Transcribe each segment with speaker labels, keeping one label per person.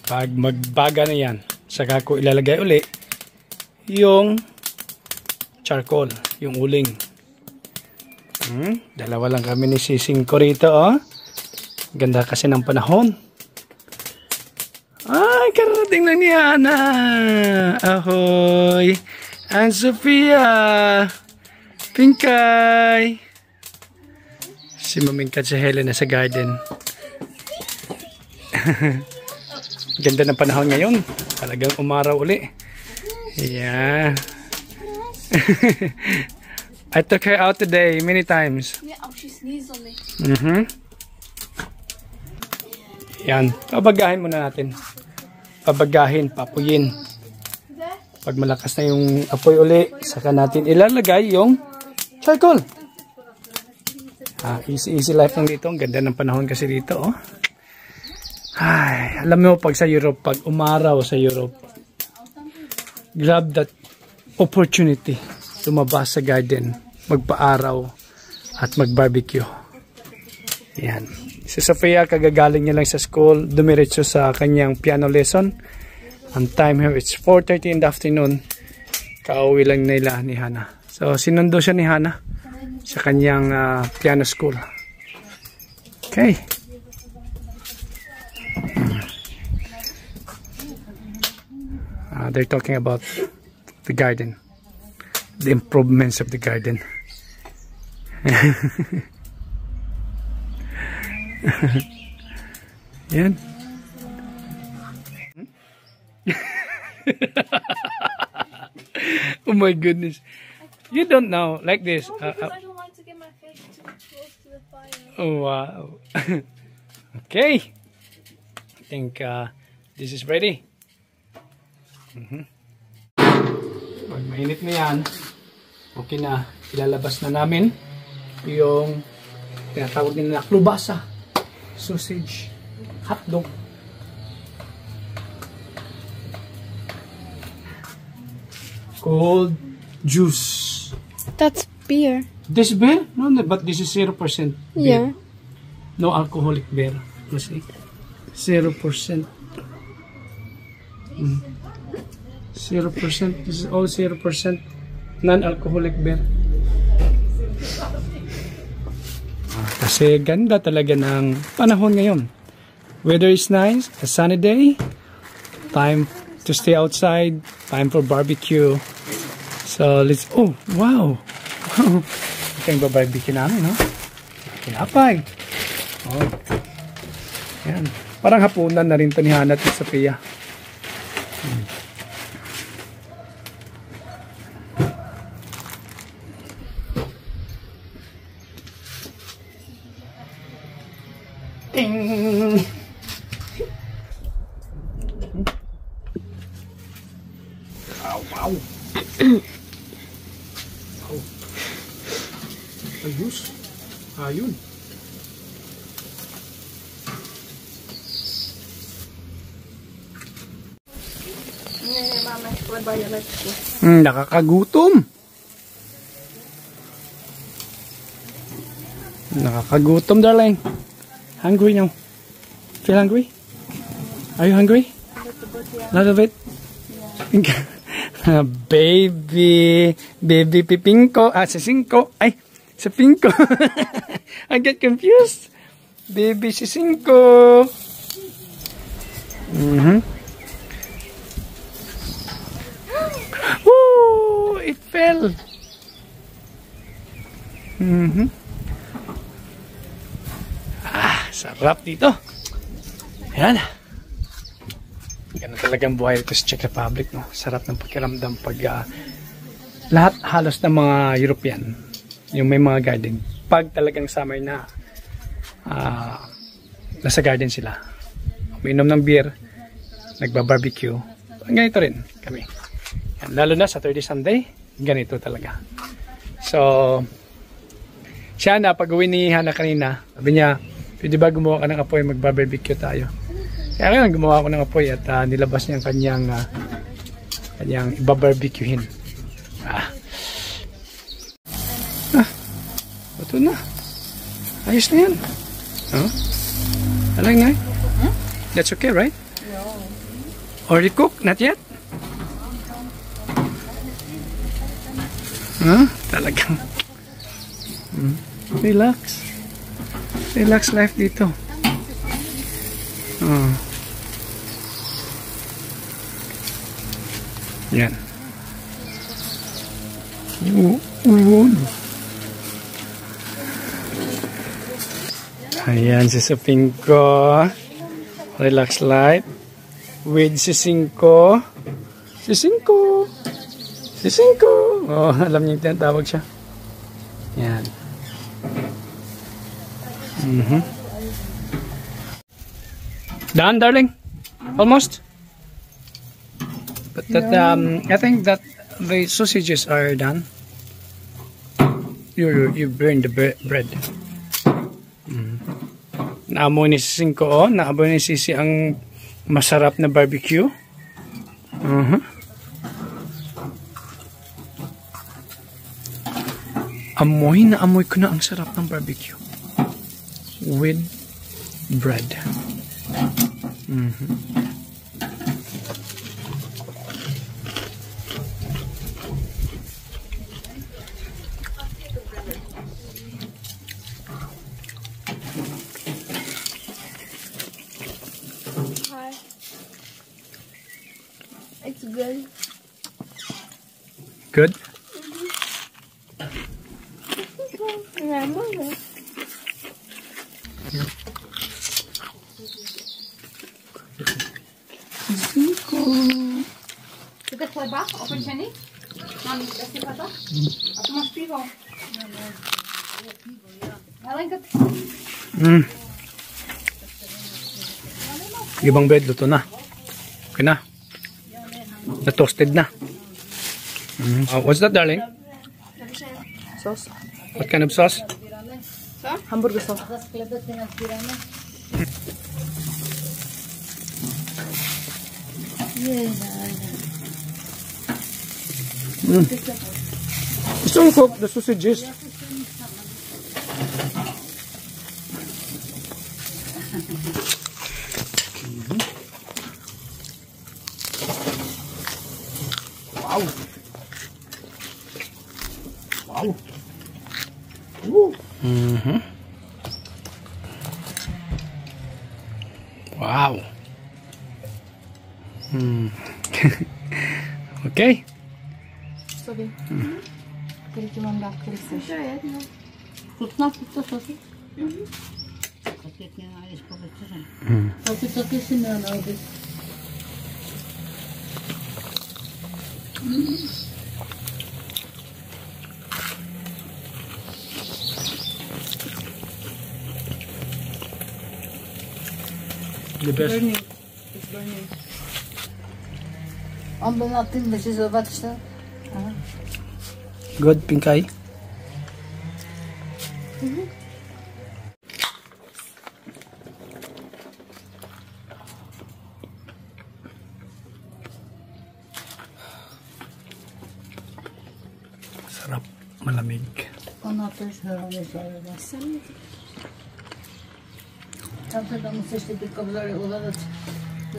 Speaker 1: Pag magbaga na yan, saka ko ilalagay uli yung charcoal, yung uling. Dalawa lang kami ni Sising ko rito, oh. Ganda kasi ng panahon. Ay, karating na ni Hana. Ahoy. And Sophia. Pinkay. Si Mamingkat si Helen na sa garden. Ganda ng panahon ngayon. Talagang umaraw uli. Yeah. I took her out today many times.
Speaker 2: Yeah, she sneezed on me.
Speaker 1: Yan. Pabagahin muna natin. Pabagahin, papuyin. Pag malakas na yung apoy uli, saka natin ilalagay yung charcoal. Easy life lang dito. Ang ganda ng panahon kasi dito, oh. Ay, alam mo pag sa Europe, pag umaraw sa Europe, grab that opportunity. Lumabas sa garden, magpa-araw at mag-barbecue. Yan. Si Sophia, kagagaling niya lang sa school, dumiretso sa kanyang piano lesson. Ang time here, it's 4:30 in the afternoon. Kauwi lang nila ni Hana. So, sinundo siya ni Hana sa kanyang piano school. Okay. They're talking about the garden. The improvements of the garden. Yan. Oh my goodness. You don't know like this.
Speaker 2: I don't want to get my face too close to the fire.
Speaker 1: Oh wow. Okay. I think this is ready. Pag mainit na yan, okay na. Ilalabas na namin yung tinatawag nila na klubasa, sausage, hotdog. Cold juice.
Speaker 2: That's beer.
Speaker 1: This beer? No, but this is 0% beer.
Speaker 2: Yeah.
Speaker 1: No alcoholic beer. You see? 0%. 0%. This is all 0% non-alcoholic beer. Kasi ganda talaga ng panahon ngayon. Weather is nice, a sunny day. Time to stay outside. Time for barbecue. So let's, oh wow. Ito yung barbecue namin, no? Kinapay. Oh. Yan. Parang hapunan na rin ito ni Hana at Sophia. Ding! Oh, wow! Oh. Ayos. Ayun. Nakakagutom. Nakakagutom, darling. Hungry now? Feel hungry? Are you hungry? A little bit? Baby. Baby Pipinko. Si Cinco. Ay, si Pinko. I get confused. Baby si Cinco. Woo! It fell. Sarap dito. Yan. Ganun talagang buhay dito sa Czech Republic, no? Sarap ng pakiramdam pag lahat halos ng mga European, yung may mga garden, pag talagang summer na, nasa garden sila. Uminom ng beer, nagba-barbecue. Ganito rin kami. Yan. Lalo na Saturday, Sunday, ganito talaga. So, siya na, pag-uwi ni Hana kanina, sabi niya, pwede ba gumawa ka ng apoy, mag-barbecue tayo? Kaya ngayon gumawa ako ng apoy at nilabas niya ang kanyang ibabarbecuehin. Ito na. Ayos na yan. Alam nga. That's okay, right?
Speaker 2: No.
Speaker 1: Already cooked? Not yet? Huh? Talagang. Relax. Relax life dito. Yan. Ayan si Supingko. Relax life. With si Cinco. Si Cinco. Si Cinco. Oh, alam niyo yung tinatawag siya. Yan. Done, darling? Almost? But that, I think that the sausages are done. You burn the bread. Naamoy ni Cinco, oh. Naamoy ni Sisi ang masarap na barbecue. Amoy na amoy ko na ang sarap ng barbecue. With bread.
Speaker 2: Hi. It's good.
Speaker 1: Good?
Speaker 3: Chcete chleba opečený? Mám jasně chleba? A tu máš pivo. Helenka,
Speaker 1: Ibang bread, luto na. Okay na. Na-toasted na. What's that, darling?
Speaker 3: sauce.
Speaker 1: What kind of sauce?
Speaker 3: Hamburger sauce.
Speaker 1: Still cook the sausages. Wow. Wow. Wow. Okay.
Speaker 3: Sorry. Který ti mám dát, který chceš? To je jedno. Chutná to sosu? Tak pěkně nájdeš po večeře. Taky si měla najít.
Speaker 1: The best.
Speaker 3: Burning. It's burning. Ama ben attım da siz bak işte.
Speaker 1: Good, Pinkay. Sarap, malamig.
Speaker 3: Anahtar herhalde söyledi. Çantada mı seçtik kapıları olarak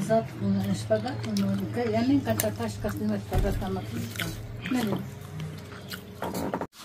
Speaker 3: zat bunların spagat bunları yani kata taş kastimay spagat anlatmış. Ne dedi?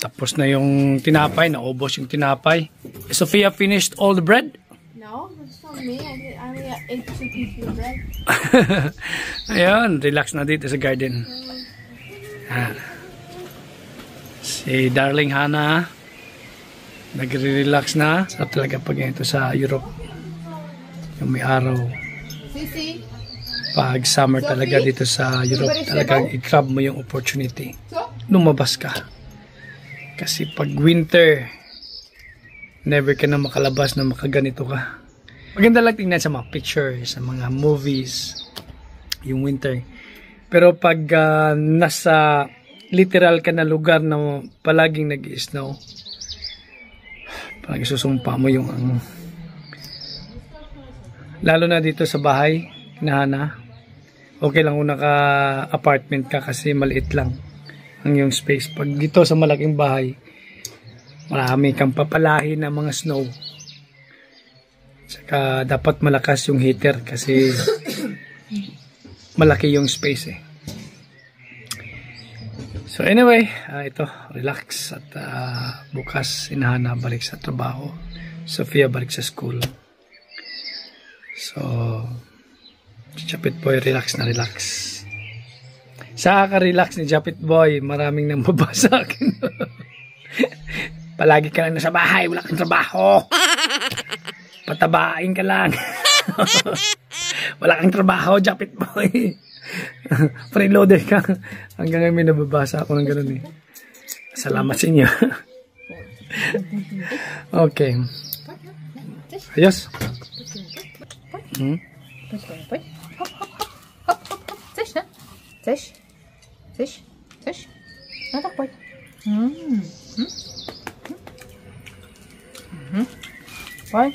Speaker 1: Tapos na yung tinapay, naubos yung tinapay. Sophia finished all the bread?
Speaker 2: No, that's not me. I only ate 2 pieces of bread.
Speaker 1: Ayan, relax na dito sa garden. Si Darling Hannah, nagre-relax na. Sa talaga pag ito sa Europe. Yung may araw.
Speaker 2: Sisi.
Speaker 1: Pag summer talaga dito sa Europe, talagang i-grab mo yung opportunity. Lumabas ka. Kasi pag winter, never ka na makalabas na makaganito ka. Maganda lang tingnan sa mga pictures, sa mga movies, yung winter. Pero pag nasa literal ka na lugar na palaging nag-i-snow, parang isusumpa mo yung lalo na dito sa bahay, Hannah, okay lang kung naka-apartment ka kasi maliit lang ang yung space. Pag dito sa malaking bahay, marami kang papalahin ng mga snow. Saka dapat malakas yung heater kasi malaki yung space eh. So anyway, ito, relax at bukas Inahana balik sa trabaho. Sofia balik sa school. So Japit Boy relax na relax. Sa ka-relax ni Japit Boy, maraming nang babasa akin. Palagi ka lang nasa bahay, wala kang trabaho. Patabain ka lang. Wala kang trabaho, Japit Boy. Preloaded ka. Hanggang ngayon may nababasa ako ng ganun eh. Salamat sa inyo. Okay. Ayos.
Speaker 3: Tisch. Na tak boy. Boy.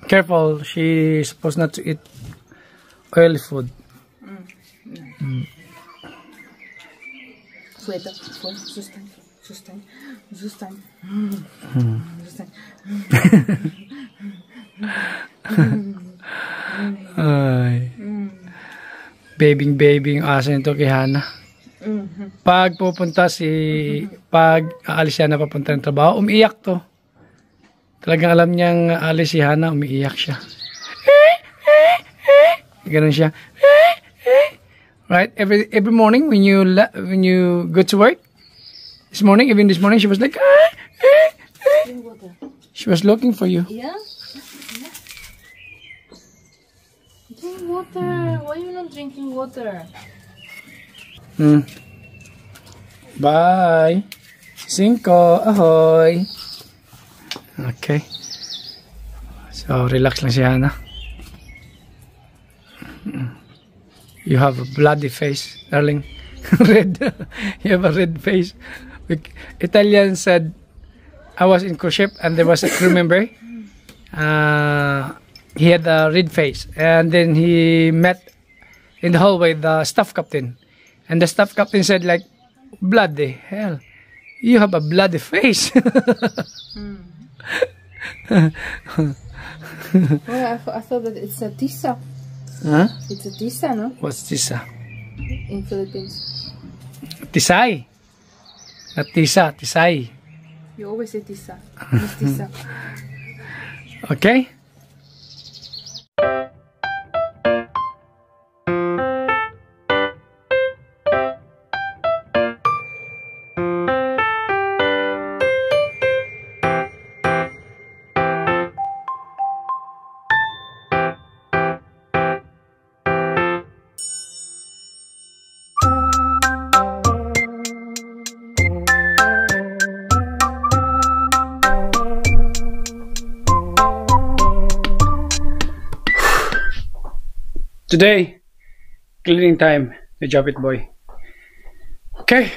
Speaker 1: Careful, she's supposed not to eat oily food.
Speaker 3: Fuerte, zostań. Zostań.
Speaker 1: Ay. Babing aso nito kay Hana. Pag aalis siya na papunta ng trabaho, umiiyak to. Talagang alam niyang aalis si Hana, umiiyak siya. Ganun siya. Right? Every morning when you go to work, this morning she was like, she was looking for you.
Speaker 3: Yeah? Drink water. Why are you not drinking water?
Speaker 1: Bye. 5, ahoy. Okay. So, relax lang si Hana. You have a bloody face, darling. Red. You have a red face. Italian said, I was in cruise ship and there was a crew member. He had a red face. And then he met in the hallway the staff captain. And the staff captain said like, bloody hell, you have a bloody face.
Speaker 3: Well, I thought that it's a tisa.
Speaker 1: Huh?
Speaker 3: It's a tisa, no?
Speaker 1: What's tisa?
Speaker 3: In Philippines.
Speaker 1: Tisay. Not tisa, tisay.
Speaker 3: You always say tisa. It's tisa.
Speaker 1: Okay? Today, cleaning time, the Japit Boy. Okay.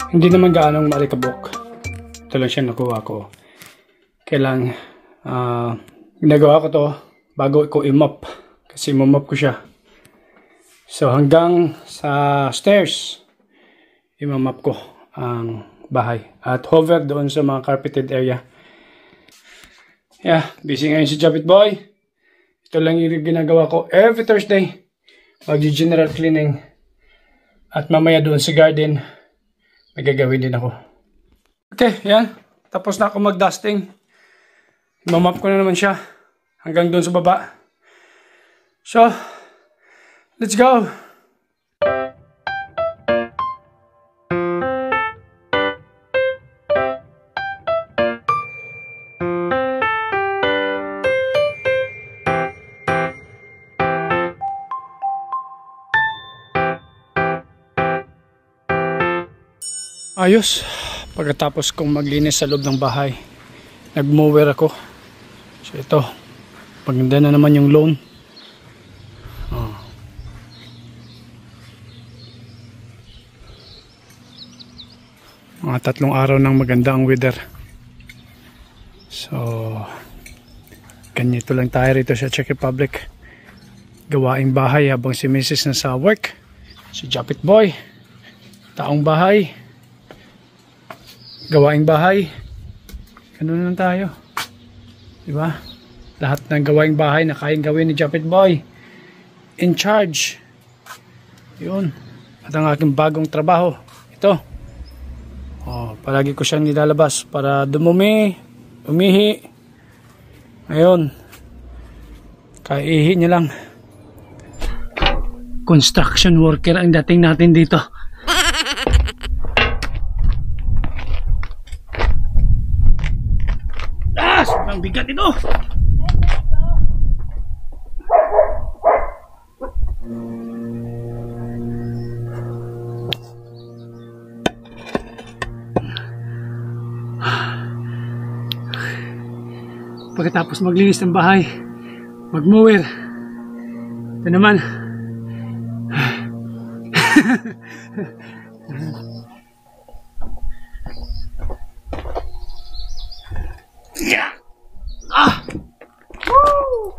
Speaker 1: Hindi naman gaanong malikabok. Ito lang siya nakuha ko. Kailang ginagawa ko to bago ko i-mop. Kasi i-mop ko siya. So hanggang sa stairs, i-mop ko ang bahay. At hover doon sa mga carpeted area. Yeah, busy ngayon si Japit Boy. Ito lang yung ginagawa ko every Thursday. Mag-general cleaning. At mamaya doon sa garden, may gagawin din ako. Okay, yan. Tapos na ako mag-dusting. Mamap ko na naman siya. Hanggang doon sa baba. So, let's go! Ayos. Pagkatapos kong maglinis sa loob ng bahay, nag-mower ako. So ito, maganda na naman yung lawn. Mga 3 araw ng maganda ang weather. So ganito lang tayo rito sa Czech Republic. Gawaing bahay habang si Mrs. nasa work. Si Japit Boy, taong bahay, gawaing bahay. Ganun lang tayo, diba? Lahat ng gawaing bahay na kayang gawin ni Japit Boy, in charge. Yun. At ang aking bagong trabaho, ito. Palagi ko siyang nilalabas para dumumi, umihi. Ngayon, kaihi niya lang. Construction worker ang dating natin dito. Sobrang bigat ito. Pagkatapos maglinis ng bahay, mag-mower, ito naman. Yeah. Woo.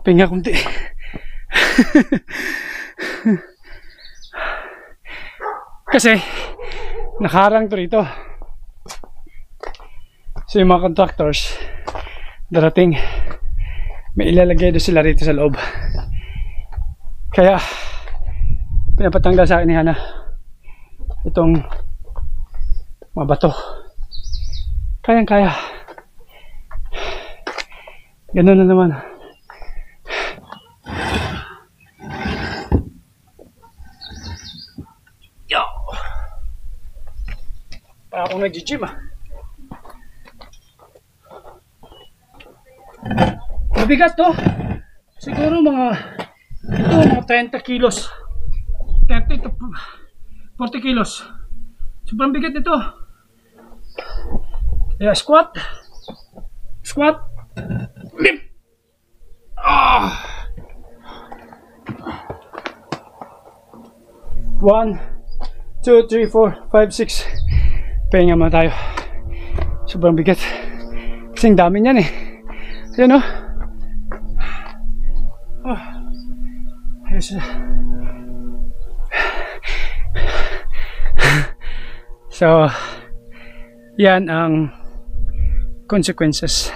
Speaker 1: Pinga kunti. Kasi nakaharang to rito. So yung mga contractors darating, may ilalagay doon sila rito sa loob. Kaya pinapatanggal sa akin ni Hana itong mga bato. Kayang kaya. Ganun na naman. Yo! Para akong nag-gym ah. Mabigat to. Siguro mga 30 kilos. 30 to 40 kilos. Sobrang bigat ito. Yeah, squat. Squat. Lift. 1, 2, 3, 4, 5, 6. Pahinga muna tayo. Sobrang bigat. Kasing dami niyan eh. Ayan o. Ayos na. So, yan ang consequences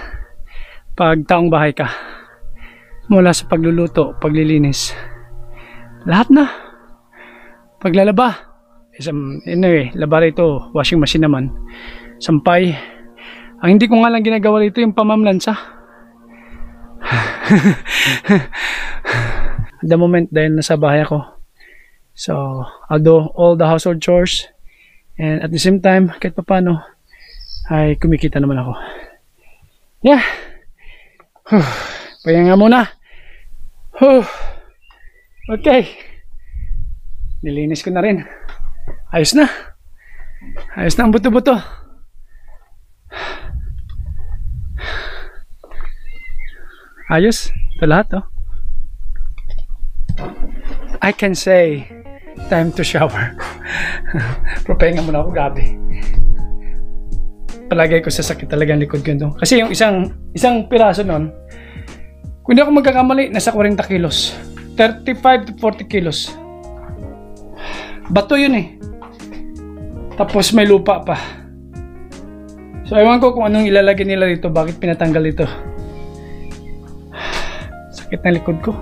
Speaker 1: pag taong bahay ka. Mula sa pagluluto, paglilinis, lahat na. Paglalaba, anyway, laba rito, washing machine naman, sampay. Ang hindi ko nga lang ginagawa rito yung pamamlansa. At the moment, dahil nasa bahay ako, so I'll do all the household chores, and at the same time, kahit pa paano, ay kumikita naman ako. Yeah. Pahinga muna. Okay. Nilinis ko na rin. Ayos na. Ayos na ang buto-buto. Ayos. Ito lahat, oh. I can say, time to shower. Papahinga muna ako, gabi. Palagay ko sa sakit talaga ang likod ko doon. Kasi yung isang piraso nun, kung hindi ako magkakamali, nasa 40 kilos. 35 to 40 kilos. Bato yun eh. Tapos may lupa pa. So ewan ko kung anong ilalagay nila dito, bakit pinatanggal ito. Sakit na likod ko.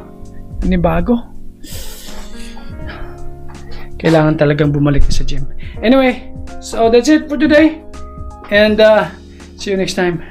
Speaker 1: Bago. Kailangan talagang bumalik sa gym. Anyway, so that's it for today. And see you next time.